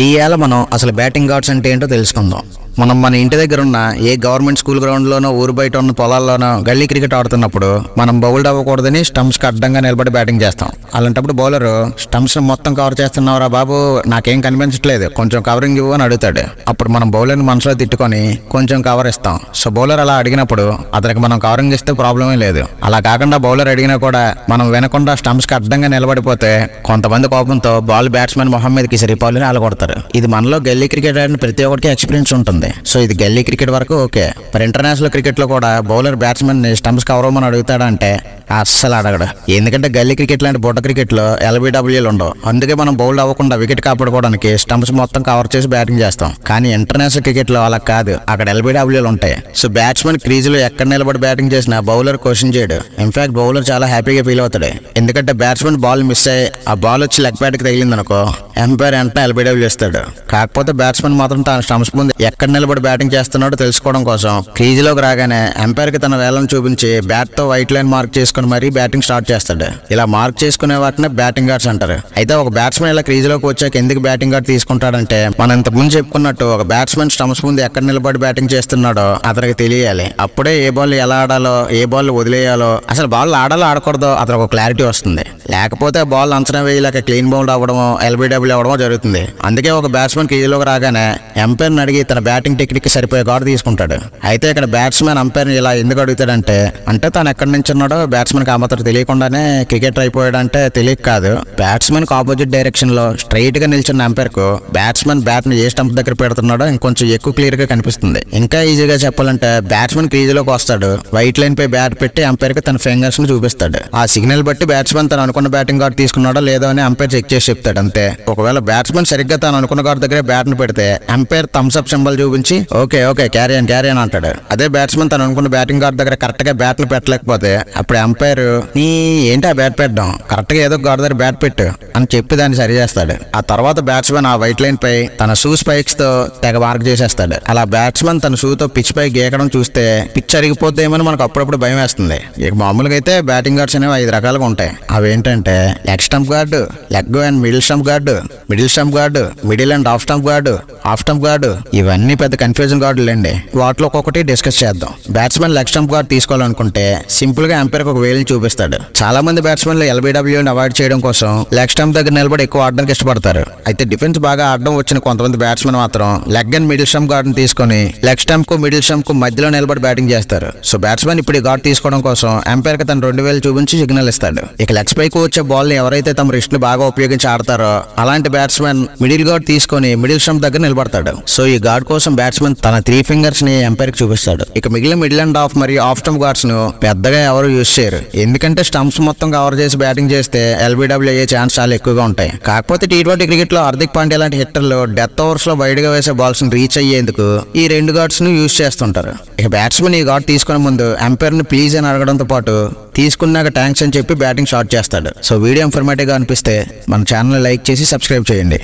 ఈవేళ మనం అసలు బ్యాటింగ్ గార్డ్స్ అంటే ఏంటో తెలుసుకుందాం. మనం మన ఇంటి దగ్గర ఉన్న ఏ గవర్నమెంట్ స్కూల్ గ్రౌండ్లోనో ఊరు బయట ఉన్న పొలాల్లోనో గల్లీ క్రికెట్ ఆడుతున్నప్పుడు మనం బౌల్డ్ అవ్వకూడదని స్టంప్స్కి అడ్డంగా నిలబడి బ్యాటింగ్ చేస్తాం. అలాంటప్పుడు బౌలర్ స్టంప్స్ మొత్తం కవర్ చేస్తున్నావురా బాబు, నాకేం కనిపించట్లేదు, కొంచెం కవరింగ్ ఇవ్వు అని అడుగుతాడు. అప్పుడు మనం బౌలర్ని మనసులో తిట్టుకొని కొంచెం కవర్ ఇస్తాం. సో బౌలర్ అలా అడిగినప్పుడు అతనికి మనం కవరింగ్ ఇస్తే ప్రాబ్లమే లేదు. అలా కాకుండా బౌలర్ అడిగినా కూడా మనం వినకుండా స్టంప్స్కి అడ్డంగా నిలబడిపోతే కొంతమంది కోపంతో బాల్ బ్యాట్స్మెన్ మొహం మీదకి సరిపోలని అలా కొడతారు. ఇది మనలో గల్లీ క్రికెట్ ఆడిన ప్రతి ఒక్కరికి ఎక్స్పీరియన్స్ ఉంటుంది. సో ఇది గల్లీ క్రికెట్ వరకు ఓకే. మరి ఇంటర్నేషనల్ క్రికెట్ లో కూడా బౌలర్ బ్యాట్స్మెన్ స్టంప్స్ కవర్ అవ్వమని అడుగుతాడా అంటే అస్సలు అడగడు. ఎందుకంటే గల్లీ క్రికెట్ లాంటి బుట్ట క్రికెట్ లో ఎల్బిడబ్ల్యూలు ఉండవు. అందుకే మనం బౌల్డ్ అవ్వకుండా వికెట్ కాపాడుకోవడానికి స్టంప్స్ మొత్తం కవర్ చేసి బ్యాటింగ్ చేస్తాం. కానీ ఇంటర్నేషనల్ క్రికెట్ లో అలా కాదు, అక్కడ ఎల్బిడబ్ల్యూలు ఉంటాయి. సో బ్యాట్స్మెన్ క్రీజ్ లో ఎక్కడ నిలబడి బ్యాటింగ్ చేసినా బౌలర్ క్వశ్చన్ చేయడు. ఇన్ఫాక్ట్ బౌలర్ చాలా హ్యాపీగా ఫీల్ అవుతాడు. ఎందుకంటే బ్యాట్స్మెన్ బాల్ మిస్ అయ్యి ఆ బాల్ వచ్చి లెగ్ ప్యాడ్ కి తగిలింది అనుకో, ఎంపైర్ వెంటనే ఎల్బిడబ్ల్యూ ఇస్తాడు. కాకపోతే బ్యాట్స్మెన్ మాత్రం తన స్టంప్స్ ముందు ఎక్కడ నిలబడి బ్యాటింగ్ చేస్తున్నాడో తెలుసుకోవడం కోసం క్రీజ్ లోకి రాగానే ఎంపైర్ కి తన వేలను చూపించి బ్యాట్ తో వైట్ లైన్ మార్క్ చేసుకుని మరీ బ్యాటింగ్ స్టార్ట్ చేస్తాడు. ఇలా మార్క్ చేసుకునే వాటిని బ్యాటింగ్ గార్డ్స్ అంటారు. అయితే ఒక బ్యాట్స్మెన్ ఇలా క్రీజ్ లోకి వచ్చాక ఎందుకు బ్యాటింగ్ గార్డ్ తీసుకుంటాడంటే, మనం ఇంతకు ముందు చెప్పుకున్నట్టు ఒక బ్యాట్స్మెన్ స్టంప్స్ ముందు ఎక్కడ నిలబడి బ్యాటింగ్ చేస్తున్నాడో అతనికి తెలియాలి. అప్పుడే ఏ బాల్ ఎలా ఆడాలో, ఏ బాల్ వదిలేయాలో, అసలు బాల్ ఆడాలో ఆడకూడదో అతనికి ఒక క్లారిటీ వస్తుంది. లేకపోతే బాల్ అంచనా వేయలేక క్లీన్ బౌల్డ్ అవ్వడమో ఎల్బిడబ్ల్యూ అవ్వడమో జరుగుతుంది. అందుకే ఒక బ్యాట్స్మెన్ క్రీజ్ లోకి రాగానే ఎంపైర్ అడిగి తన బ్యాటింగ్ టెక్నిక్ సరిపోయే గార్డ్ తీసుకుంటాడు. అయితే ఇక్కడ బ్యాట్స్మెన్ అంపైర్ ఇలా ఎందుకు అడుగుతాడంటే, అంటే తను ఎక్కడి నుంచి ఉన్నాడో బ్యాట్స్మెన్ కి మాత్రం తెలియకుండానే క్రికెటర్ అయిపోయాడంటే తెలియక కాదు. బ్యాట్స్మెన్ కి ఆపోజిట్ డైరెక్షన్ లో స్ట్రైట్ గా నిల్చున్న అంపైర్ కు బ్యాట్స్మెన్ బ్యాట్ ని ఏ స్టంప్ దగ్గర పెడుతున్నాడో ఇంకొంచెం ఎక్కువ క్లియర్ గా కనిపిస్తుంది. ఇంకా ఈజీగా చెప్పాలంటే బ్యాట్స్మెన్ క్రీజ్ లోకి వస్తాడు, వైట్ లైన్ పై బ్యాట్ పెట్టి అంపైర్ కి తన ఫింగర్స్ ని చూపిస్తాడు. ఆ సిగ్నల్ బట్టి బ్యాట్స్మెన్ తను అనుకున్న బ్యాటింగ్ గార్డ్ తీసుకున్నాడో లేదో అని అంపైర్ చెక్ చేసి చెప్తాడు. అంతే. ఒకవేళ బ్యాట్స్మెన్ సరిగ్గా తను అనుకున్న గార్డ్ దగ్గర బ్యాట్ ని పెడితే అంపైర్ థమ్స్ అప్ సింబల్ చూపించి ఓకే ఓకే క్యారీ అని అంటాడు. అదే బ్యాట్స్మెన్ తను అనుకున్న బ్యాటింగ్ గార్డ్ దగ్గర కరెక్ట్ గా బ్యాట్లు పెట్టలేకపోతే అప్పుడు అంపైర్ నీ ఏంటి ఆ బ్యాట్ పెట్టడం, కరెక్ట్ గా ఏదో గార్డ్ దగ్గర బ్యాట్ పెట్టు అని చెప్పి దాన్ని సరి చేస్తాడు. ఆ తర్వాత బ్యాట్స్మెన్ ఆ వైట్ లైన్ పై తన షూ స్పైక్స్ తో తెగ మార్క్ చేసేస్తాడు. అలా బ్యాట్స్మెన్ తన షూ తో పిచ్ పై గీకడం చూస్తే పిచ్ అరిగిపోతేమని మనకు అప్పుడప్పుడు భయం వేస్తుంది. ఇక మామూలుగా అయితే బ్యాటింగ్ గార్డ్స్ అనేవి 5 రకాలుగా ఉంటాయి. అవేంటంటే leg stump guard, leg and middle stump guard, middle stump guard, middle and off stump guard, off stump guard. ఇవన్నీ పెద్ద కన్ఫ్యూజన్ గార్డులండి. వాటిలో ఒక్కొక్కటి డిస్కస్ చేద్దాం. బ్యాట్స్మెన్ లెగ్ స్టంప్ గార్డ్ తీసుకోవాలనుకుంటే సింపుల్ గా ఎంపైర్ ఒక వేలుని చూపిస్తాడు. చాలా మంది బ్యాట్స్మెన్లు ఎల్బిడబ్ల్యూని అవాయిడ్ చేయడం కోసం లెగ్ స్టంప్ దగ్గర నిలబడి ఎక్కువ ఆడడానికి ఇష్టపడతారు. అయితే డిఫెన్స్ బాగా ఆడడం వచ్చిన కొంతమంది బ్యాట్స్మెన్ మాత్రం leg and middle stump guard తీసుకొని లెగ్ స్టంప్ కు మిడిల్ స్టంప్ కు మధ్యలో నిలబడి బ్యాటింగ్ చేస్తారు. సో బ్యాట్స్మెన్ ఇప్పుడు ఈ గార్డ్ తీసుకోవడం కోసం ఎంపైర్ కి తన 2 వేలు చూపించి సిగ్నల్ ఇస్తాడు. ఇక లెగ్స్ పైకి వచ్చే బాల్ ని ఎవరైతే తమ రిస్ట్ ని బాగా ఉపయోగించి ఆడతారో అలాంటి బ్యాట్స్మెన్ మిడిల్ గార్డ్ తీసుకొని మిడిల్ స్టంప్ దగ్గర నిలబడతాడు. సో ఈ గార్డ్ కోసం బ్యాట్స్మెన్ తన 3 ఫింగర్స్ ని ఎంపైర్ కి చూపిస్తాడు. ఇక మిగిలిన మిడిల్ అండ్ ఆఫ్ మరియు ఆఫ్ స్టంప్ గార్డ్స్ ను పెద్దగా ఎవరు యూజ్ చేయరు. ఎందుకంటే స్టంప్స్ మొత్తం కవర్ చేసి బ్యాటింగ్ చేస్తే ఎల్బిడబ్ల్యూ అయ్యే ఛాన్స్ చాలా ఎక్కువగా ఉంటాయి. కాకపోతే టీ20 క్రికెట్ లో హార్దిక్ పాండ్యా లాంటి హిట్టర్లు డెత్ ఓవర్స్ లో వైడ్ గా వేసే బాల్స్ ని రీచ్ అయ్యేందుకు ఈ 2 గార్డ్స్ ను యూజ్ చేస్తుంటారు. ఇక బ్యాట్స్మెన్ ఈ గార్డ్ తీసుకునే ముందు ఎంపైర్ ని ప్లీజ్ అని అడగడంతో పాటు తీసుకున్నాక థ్యాంక్స్ అని చెప్పి బ్యాటింగ్ స్టార్ట్ చేస్తాడు. సో వీడియో ఇన్ఫర్మేటివ్ గా అనిపిస్తే మన ఛానల్ లైక్ చేసి సబ్స్క్రైబ్ చేయండి.